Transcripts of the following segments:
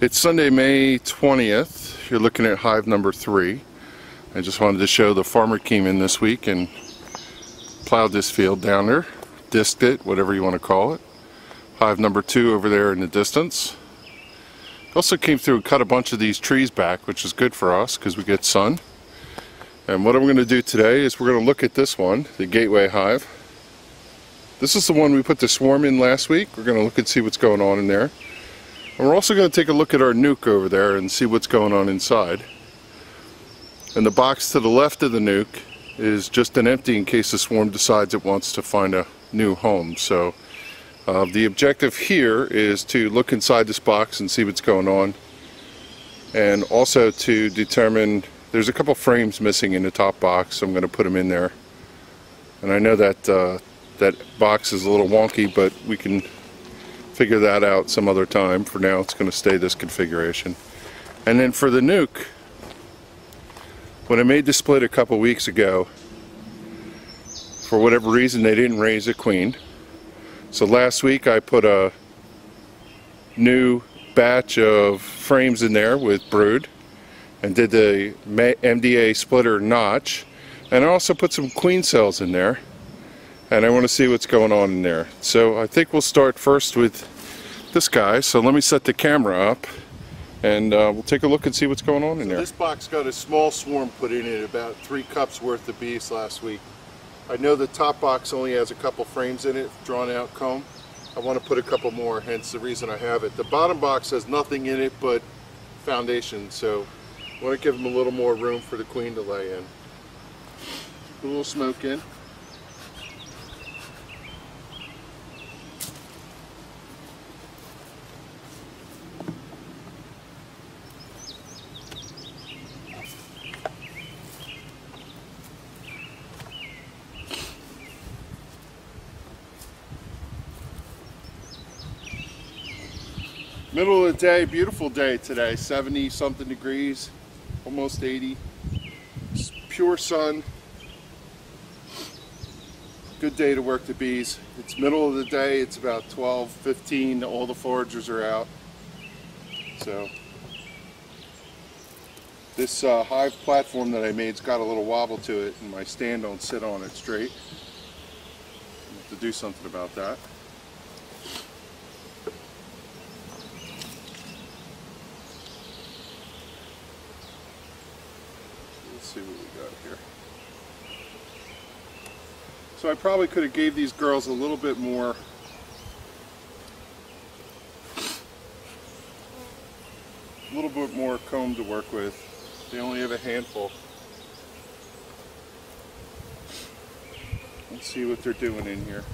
It's Sunday, May 20th. You're looking at hive number 3. I just wanted to show the farmer came in this week and plowed this field down there, disked it, whatever you want to call it. Hive number 2 over there in the distance. Also came through and cut a bunch of these trees back, which is good for us because we get sun. And what I'm going to do today is we're going to look at this one, the gateway hive. This is the one we put the swarm in last week. We're going to look and see what's going on in there. And we're also going to take a look at our nuc over there and see what's going on inside. And the box to the left of the nuc is just an empty in case the swarm decides it wants to find a new home. So the objective here is to look inside this box and see what's going on, and also to determine, there's a couple frames missing in the top box, so I'm going to put them in there. And I know that that box is a little wonky, but we can figure that out some other time. For now it's going to stay this configuration. And then for the nuc, when I made the split a couple weeks ago, for whatever reason they didn't raise a queen. So last week I put a new batch of frames in there with brood and did the MDA splitter notch, and I also put some queen cells in there, and I want to see what's going on in there. So I think we'll start first with this guy. So let me set the camera up and we'll take a look and see what's going on in there. This box got a small swarm put in it, about 3 cups worth of bees last week. I know the top box only has a couple frames in it, drawn out comb. I want to put a couple more, hence the reason I have it. The bottom box has nothing in it but foundation, so I want to give them a little more room for the queen to lay in. Put a little smoke in. Middle of the day, beautiful day today, 70 something degrees, almost 80. It's pure sun. Good day to work the bees. It's middle of the day, it's about 12:15, all the foragers are out. So this hive platform that I made's got a little wobble to it, and my stand don't sit on it straight. I have to do something about that. See what we got here. So I probably could have gave these girls a little bit more comb to work with. They only have a handful. Let's see what they're doing in here.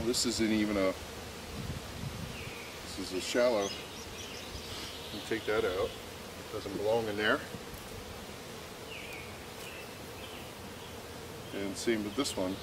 This isn't even this is a shallow. I'll take that out. It doesn't belong in there. And same with this one.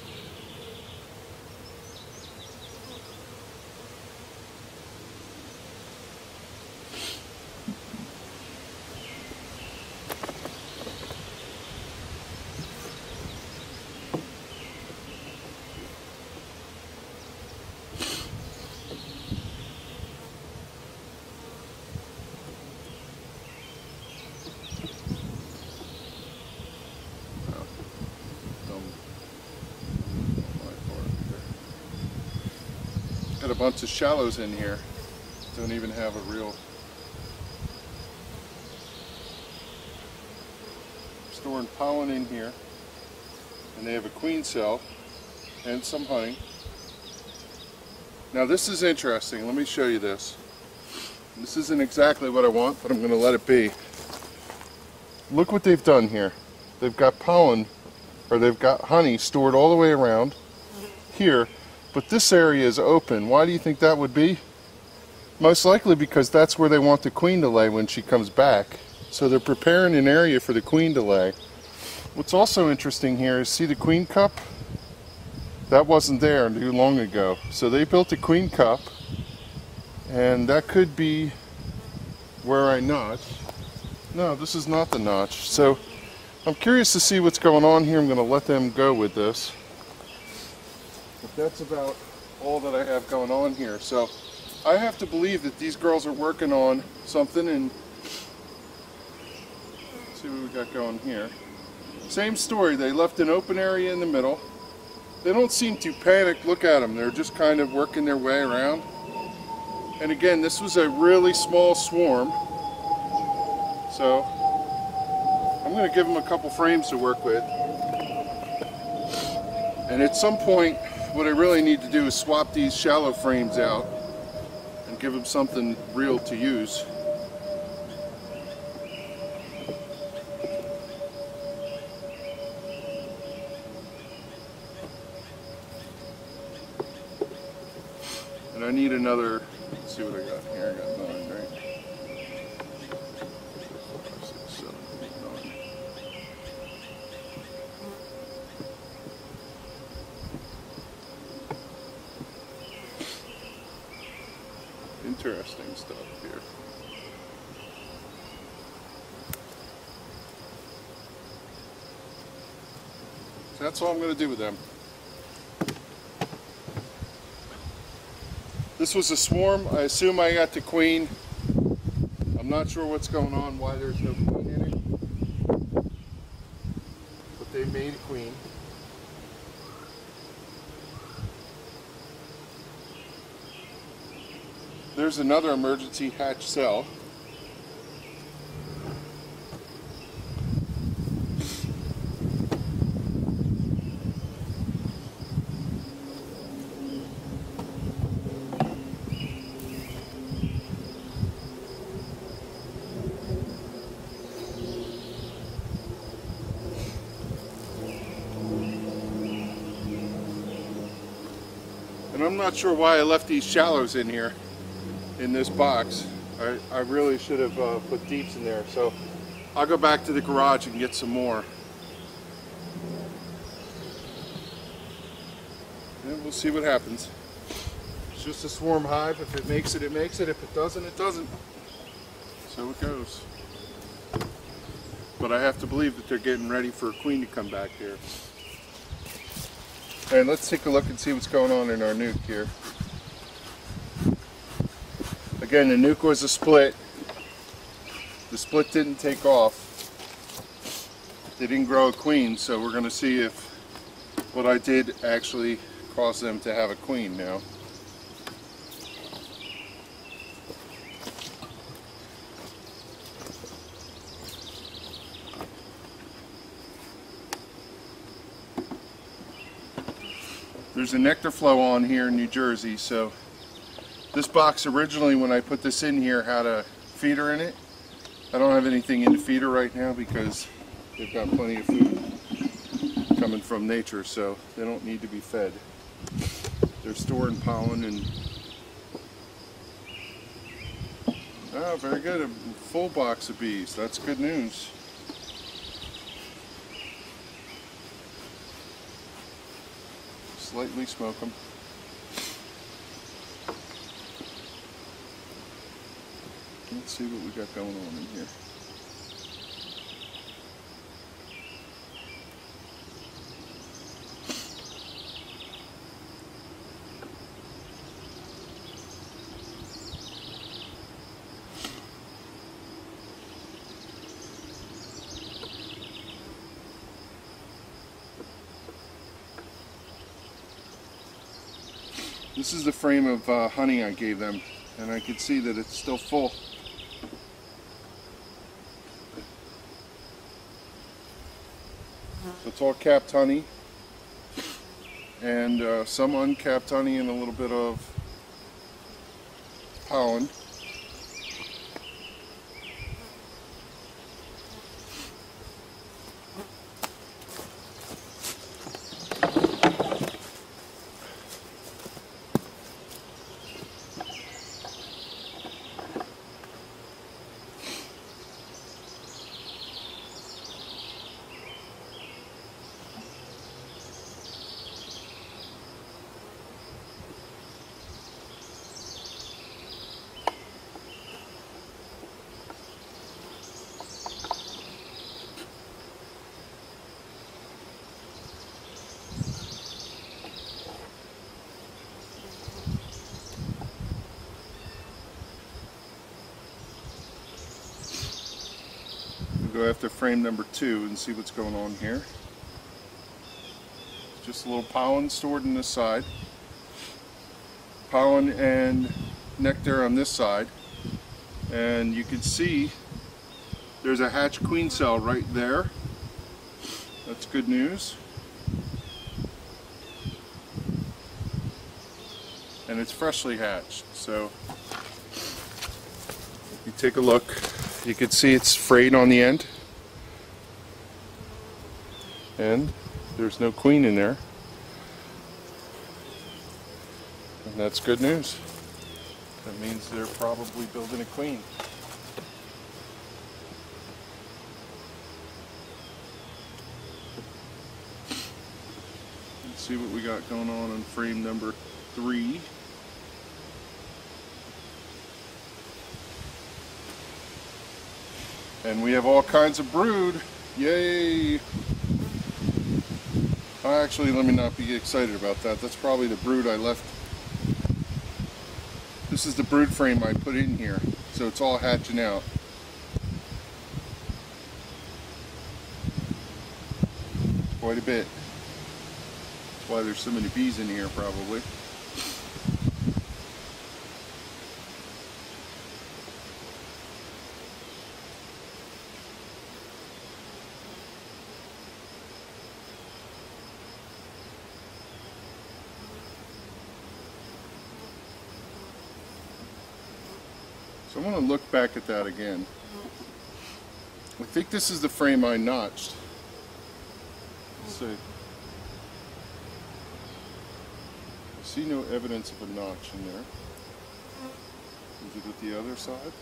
Got a bunch of shallows in here. Don't even have a real storing pollen in here, and they have a queen cell and some honey. Now this is interesting. Let me show you this. This isn't exactly what I want, but I'm going to let it be. Look what they've done here. They've got pollen, or they've got honey stored all the way around here. But this area is open. Why do you think that would be? Most likely because that's where they want the queen to lay when she comes back. So they're preparing an area for the queen to lay. What's also interesting here is, see the queen cup? That wasn't there too long ago. So they built a queen cup, and that could be where I notch. No, this is not the notch. So I'm curious to see what's going on here. I'm going to let them go with this. But that's about all that I have going on here. So I have to believe that these girls are working on something, and let's see what we got going here. Same story. They left an open area in the middle. They don't seem too panicked. Look at them. They're just kind of working their way around. And again, this was a really small swarm. So I'm going to give them a couple frames to work with. And at some point, what I really need to do is swap these shallow frames out and give them something real to use. And I need another, let's see what I got here. I got 9, right? 5, 6, 7, 8, 9. Interesting stuff here. So that's all I'm going to do with them. This was a swarm. I assume I got the queen. I'm not sure what's going on, why there's no queen in it. But they made a queen. There's another emergency hatch cell. And I'm not sure why I left these shallows in here, in this box. I really should have put deeps in there. So I'll go back to the garage and get some more. And we'll see what happens. It's just a swarm hive. If it makes it, it makes it. If it doesn't, it doesn't. So it goes. But I have to believe that they're getting ready for a queen to come back here. And let's take a look and see what's going on in our nuc here. Again, the nuc was a split. The split didn't take off. They didn't grow a queen, so we're going to see if what I did actually caused them to have a queen now. There's a nectar flow on here in New Jersey, so this box originally, when I put this in here, had a feeder in it. I don't have anything in the feeder right now because they've got plenty of food coming from nature, so they don't need to be fed. They're storing pollen and... Oh, very good, a full box of bees. That's good news. Slightly smoke them. Let's see what we got going on in here. This is the frame of honey I gave them, and I can see that it's still full. So it's all capped honey, and some uncapped honey and a little bit of pollen. go after frame number 2 and see what's going on here. It's just a little pollen stored in this side. Pollen and nectar on this side. And you can see there's a hatched queen cell right there. That's good news. And it's freshly hatched. So if you take a look, you can see it's frayed on the end. And there's no queen in there. And that's good news. That means they're probably building a queen. Let's see what we got going on frame number 3. And we have all kinds of brood. Yay! Actually, let me not be excited about that. That's probably the brood I left. This is the brood frame I put in here. So it's all hatching out. Quite a bit. That's why there's so many bees in here, probably. So I want to look back at that again. I think this is the frame I notched. Let's see. I see no evidence of a notch in there. Is it at the other side?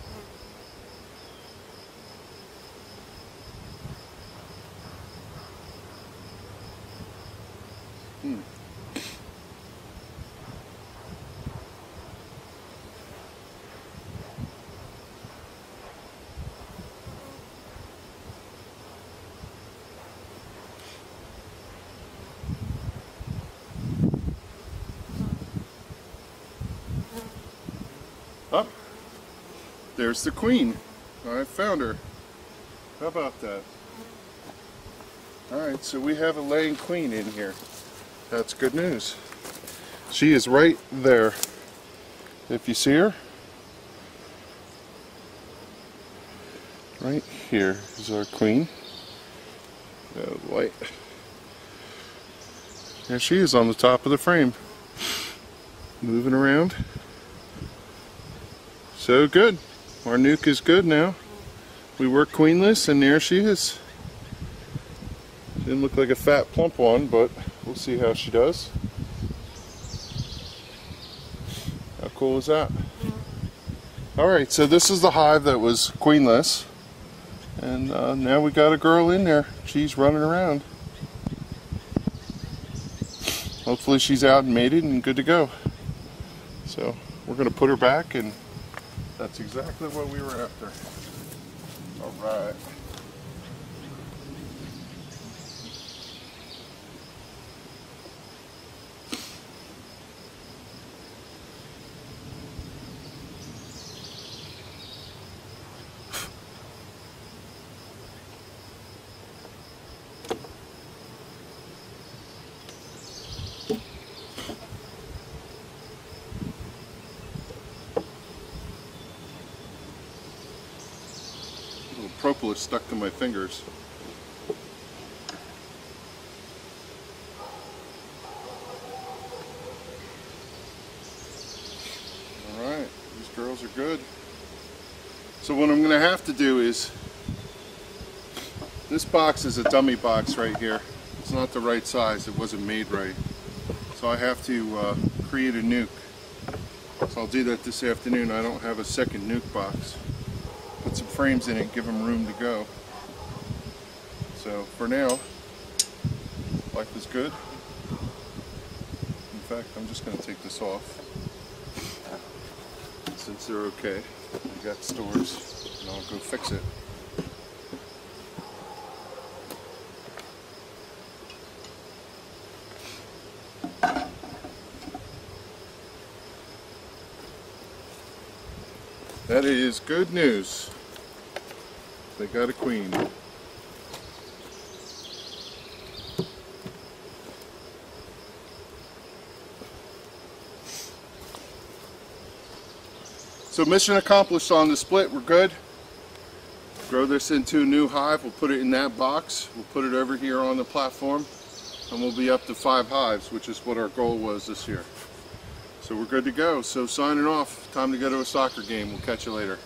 Oh, there's the queen. I found her. How about that? Alright, so we have a laying queen in here. That's good news. She is right there. If you see her, right here is our queen. Light. There she is on the top of the frame. Moving around. So good. Our nuc is good now. We were queenless and there she is. Didn't look like a fat plump one, but we'll see how she does. How cool is that? Alright, so this is the hive that was queenless. And now we got a girl in there. She's running around. Hopefully she's out and mated and good to go. So we're going to put her back, and that's exactly what we were after. Alright. Propolis stuck to my fingers. Alright, these girls are good. So what I'm going to have to do is, this box is a dummy box right here. It's not the right size, it wasn't made right. So I have to create a nuc. So I'll do that this afternoon. I don't have a second nuc box. Put some frames in it, give them room to go. So for now, life is good. In fact, I'm just going to take this off since they're okay. I got stores, and I'll go fix it. That is good news. They got a queen. So mission accomplished on the split. We're good. Grow this into a new hive. We'll put it in that box. We'll put it over here on the platform, and we'll be up to 5 hives, which is what our goal was this year. So we're good to go. So signing off. Time to go to a soccer game. We'll catch you later.